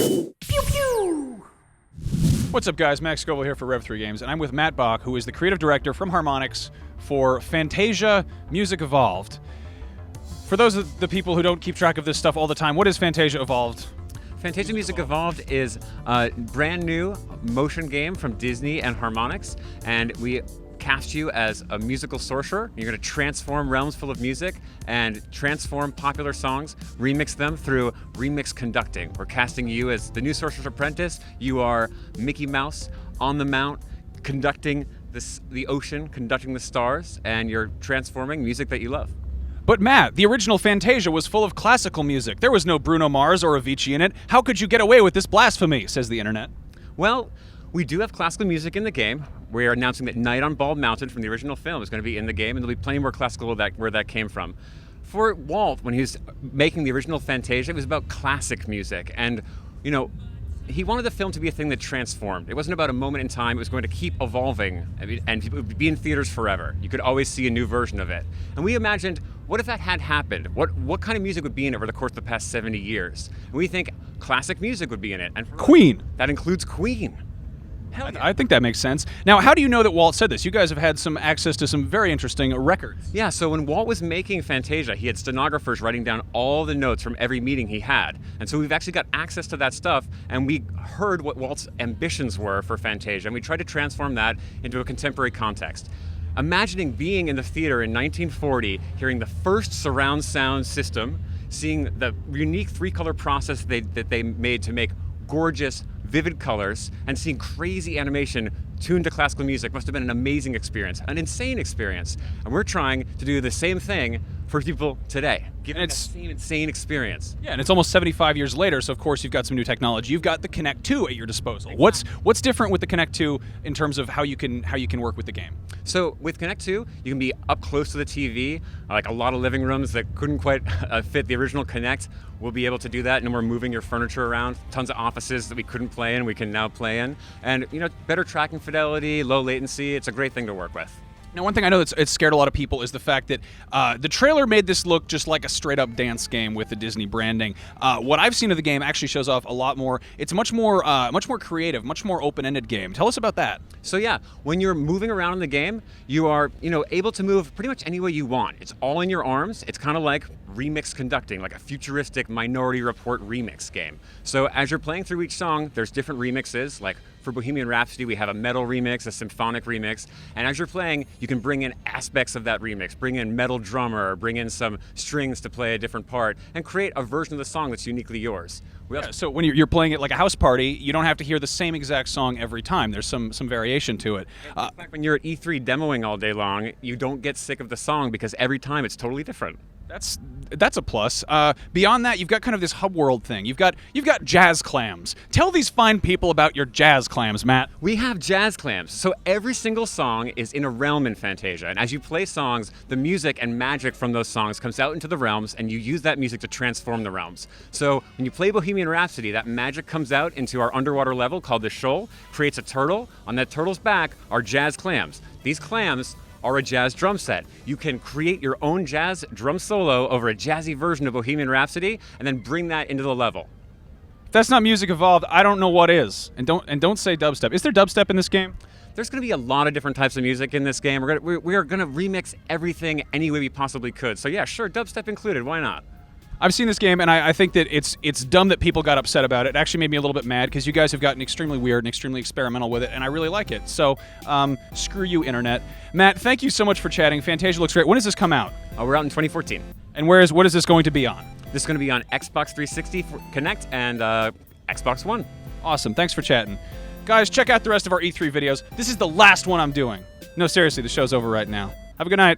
Pew pew! What's up, guys? Max Scoville here for Rev3 Games, and I'm with Matt Boch, who is the creative director from Harmonix for Fantasia Music Evolved. For those of the people who don't keep track of this stuff all the time, what is Fantasia Evolved? Fantasia Music Evolved is a brand new motion game from Disney and Harmonix, and we cast you as a musical sorcerer. You're going to transform realms full of music and transform popular songs, remix them through remix conducting. We're casting you as the new Sorcerer's Apprentice. You are Mickey Mouse on the mount, conducting the ocean, conducting the stars, and you're transforming music that you love. But Matt, the original Fantasia was full of classical music. There was no Bruno Mars or Avicii in it. How could you get away with this blasphemy, says the internet. Well, we do have classical music in the game. We are announcing that Night on Bald Mountain from the original film is going to be in the game, and there'll be plenty more classical where that came from. For Walt, when he was making the original Fantasia, it was about classic music, and he wanted the film to be a thing that transformed. It wasn't about a moment in time. It was going to keep evolving, and it would be in theaters forever. You could always see a new version of it. And we imagined, what if that had happened? What kind of music would be in it over the course of the past 70 years? And we think classic music would be in it. And Queen. That includes Queen. Hell yeah. I think that makes sense. Now, how do you know that Walt said this? You guys have had some access to some very interesting records. Yeah, so when Walt was making Fantasia, he had stenographers writing down all the notes from every meeting he had. And so we've actually got access to that stuff, and we heard what Walt's ambitions were for Fantasia, and we tried to transform that into a contemporary context. Imagining being in the theater in 1940, hearing the first surround sound system, seeing the unique three-color process that they made to make gorgeous, vivid colors, and seeing crazy animation tuned to classical music must have been an amazing experience, an insane experience. And we're trying to do the same thing for people today, giving that same insane experience. Yeah, and it's almost 75 years later, so of course you've got some new technology. You've got the Kinect 2 at your disposal. Exactly. What's different with the Kinect 2 in terms of how you can work with the game? So with Kinect 2, you can be up close to the TV, like a lot of living rooms that couldn't quite fit the original Kinect. We'll be able to do that. No more moving your furniture around. Tons of offices that we couldn't play in, we can now play in. And better tracking fidelity, low latency. It's a great thing to work with. Now, one thing I know it's scared a lot of people is the fact that the trailer made this look just like a straight-up dance game with the Disney branding. What I've seen of the game actually shows off a lot more. It's much more creative, much more open-ended game. Tell us about that. So yeah, when you're moving around in the game, you are able to move pretty much any way you want. It's all in your arms. It's kind of like remix conducting, like a futuristic Minority Report remix game. So as you're playing through each song, there's different remixes. Like for Bohemian Rhapsody, we have a metal remix, a symphonic remix, and as you're playing, you can bring in aspects of that remix, bring in metal drummer, bring in some strings to play a different part, and create a version of the song that's uniquely yours. So when you're playing it like a house party, you don't have to hear the same exact song every time. There's some variation to it. In fact, when you're at E3 demoing all day long, you don't get sick of the song because every time it's totally different. That's a plus. Beyond that, you've got kind of this hub world thing. You've got jazz clams. Tell these fine people about your jazz clams, Matt. We have jazz clams. So every single song is in a realm in Fantasia, and as you play songs, the music and magic from those songs comes out into the realms, and you use that music to transform the realms. So when you play Bohemian Rhapsody, that magic comes out into our underwater level called the Shoal, creates a turtle. On that turtle's back are jazz clams. These clams are a jazz drum set. You can create your own jazz drum solo over a jazzy version of Bohemian Rhapsody and then bring that into the level. If that's not Music Evolved, I don't know what is. And don't say dubstep. Is there dubstep in this game? There's going to be a lot of different types of music in this game. We are going to remix everything any way we possibly could. So yeah, sure, dubstep included. Why not? I've seen this game, and I think that it's dumb that people got upset about it. It actually made me a little bit mad, because you guys have gotten extremely weird and extremely experimental with it, and I really like it. So, screw you, Internet. Matt, thank you so much for chatting. Fantasia looks great. When does this come out? We're out in 2014. And what is this going to be on? This is going to be on Xbox 360 for Kinect and Xbox One. Awesome. Thanks for chatting. Guys, check out the rest of our E3 videos. This is the last one I'm doing. No, seriously, the show's over right now. Have a good night.